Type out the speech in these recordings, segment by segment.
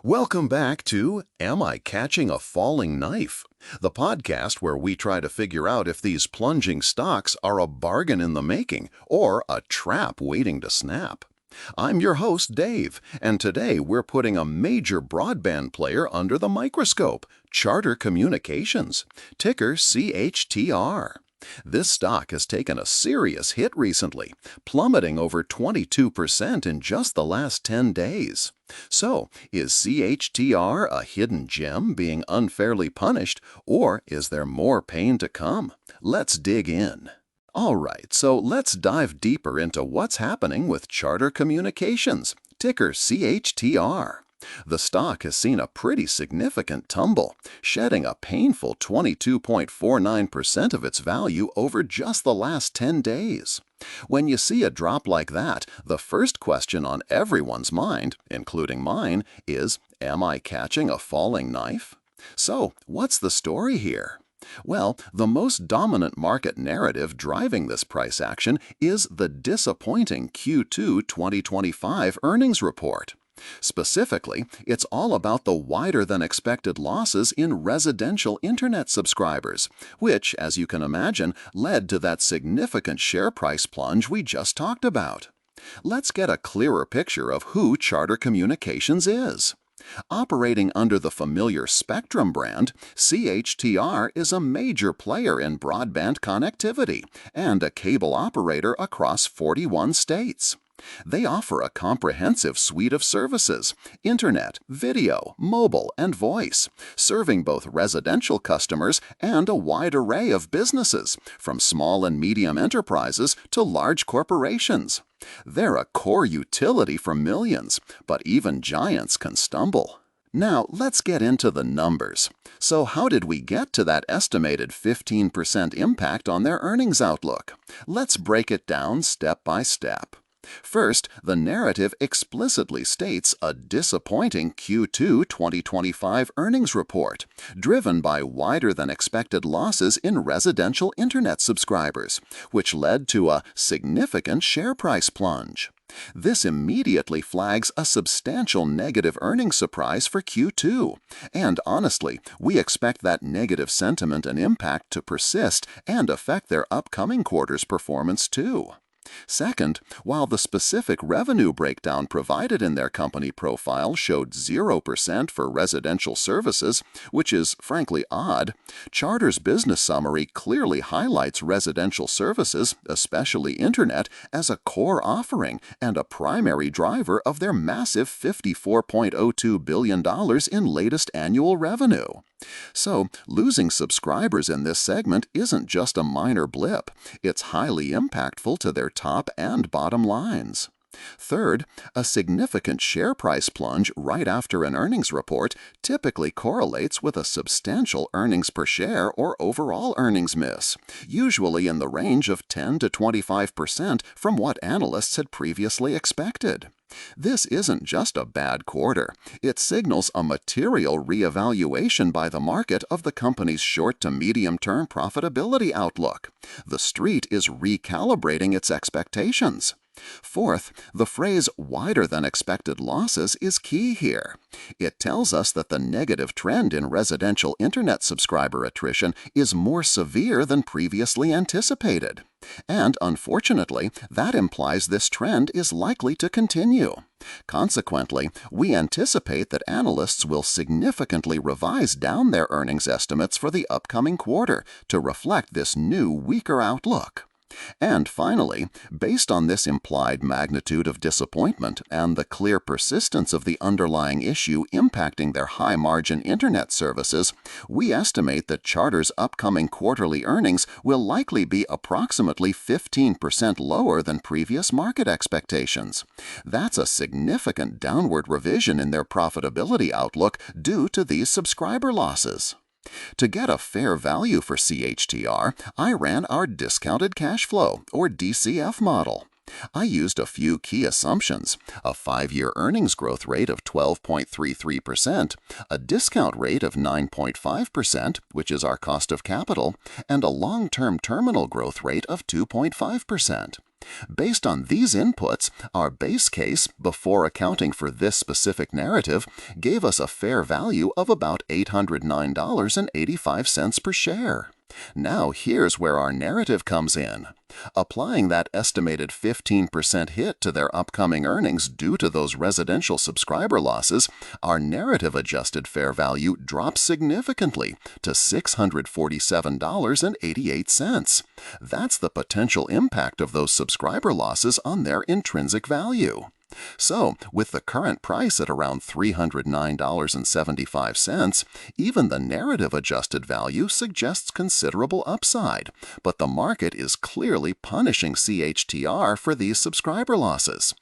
Welcome back to Am I Catching a Falling Knife? The podcast where we try to figure out if these plunging stocks are a bargain in the making or a trap waiting to snap. I'm your host, Dave, and today we're putting a major broadband player under the microscope, Charter Communications, ticker CHTR. This stock has taken a serious hit recently, plummeting over 22% in just the last 10 days. So, is CHTR a hidden gem being unfairly punished, or is there more pain to come? Let's dig in. Alright, so let's dive deeper into what's happening with Charter Communications, ticker CHTR. The stock has seen a pretty significant tumble, shedding a painful 22.49% of its value over just the last 10 days. When you see a drop like that, the first question on everyone's mind, including mine, is, am I catching a falling knife? So, what's the story here? Well, the most dominant market narrative driving this price action is the disappointing Q2 2025 earnings report. Specifically, it's all about the wider-than-expected losses in residential internet subscribers, which, as you can imagine, led to that significant share price plunge we just talked about. Let's get a clearer picture of who Charter Communications is. Operating under the familiar Spectrum brand, CHTR is a major player in broadband connectivity and a cable operator across 41 states. They offer a comprehensive suite of services: internet, video, mobile, and voice, serving both residential customers and a wide array of businesses, from small and medium enterprises to large corporations. They're a core utility for millions, but even giants can stumble. Now, let's get into the numbers. So how did we get to that estimated 15% impact on their earnings outlook? Let's break it down step by step. First, the narrative explicitly states a disappointing Q2 2025 earnings report, driven by wider-than-expected losses in residential internet subscribers, which led to a significant share price plunge. This immediately flags a substantial negative earnings surprise for Q2, and honestly, we expect that negative sentiment and impact to persist and affect their upcoming quarter's performance too. Second, while the specific revenue breakdown provided in their company profile showed 0% for residential services, which is frankly odd, Charter's business summary clearly highlights residential services, especially internet, as a core offering and a primary driver of their massive $54.02 billion in latest annual revenue. So, losing subscribers in this segment isn't just a minor blip, it's highly impactful to their top and bottom lines. Third, a significant share price plunge right after an earnings report typically correlates with a substantial earnings per share or overall earnings miss, usually in the range of 10 to 25% from what analysts had previously expected. This isn't just a bad quarter. It signals a material reevaluation by the market of the company's short to medium-term profitability outlook. The street is recalibrating its expectations. Fourth, the phrase wider-than-expected losses is key here. It tells us that the negative trend in residential internet subscriber attrition is more severe than previously anticipated. And unfortunately, that implies this trend is likely to continue. Consequently, we anticipate that analysts will significantly revise down their earnings estimates for the upcoming quarter to reflect this new, weaker outlook. And finally, based on this implied magnitude of disappointment and the clear persistence of the underlying issue impacting their high-margin internet services, we estimate that Charter's upcoming quarterly earnings will likely be approximately 15% lower than previous market expectations. That's a significant downward revision in their profitability outlook due to these subscriber losses. To get a fair value for CHTR, I ran our discounted cash flow, or DCF model. I used a few key assumptions: a 5-year earnings growth rate of 12.33%, a discount rate of 9.5%, which is our cost of capital, and a long-term terminal growth rate of 2.5%. Based on these inputs, our base case, before accounting for this specific narrative, gave us a fair value of about $809.85 per share. Now here's where our narrative comes in. Applying that estimated 15% hit to their upcoming earnings due to those residential subscriber losses, our narrative-adjusted fair value drops significantly to $647.88. That's the potential impact of those subscriber losses on their intrinsic value. So, with the current price at around $309.75, even the narrative-adjusted value suggests considerable upside, but the market is clearly punishing CHTR for these subscriber losses.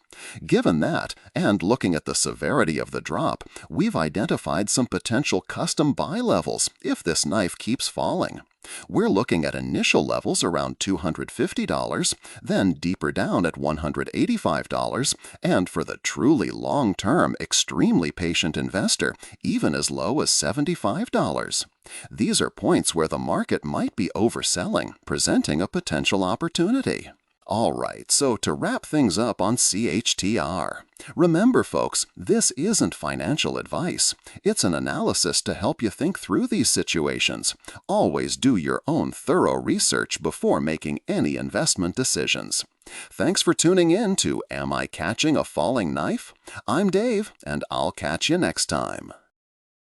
Given that, and looking at the severity of the drop, we've identified some potential custom buy levels if this knife keeps falling. We're looking at initial levels around $250, then deeper down at $185, and for the truly long-term, extremely patient investor, even as low as $75. These are points where the market might be overselling, presenting a potential opportunity. Alright, so to wrap things up on CHTR, remember folks, this isn't financial advice. It's an analysis to help you think through these situations. Always do your own thorough research before making any investment decisions. Thanks for tuning in to Am I Catching a Falling Knife? I'm Dave, and I'll catch you next time.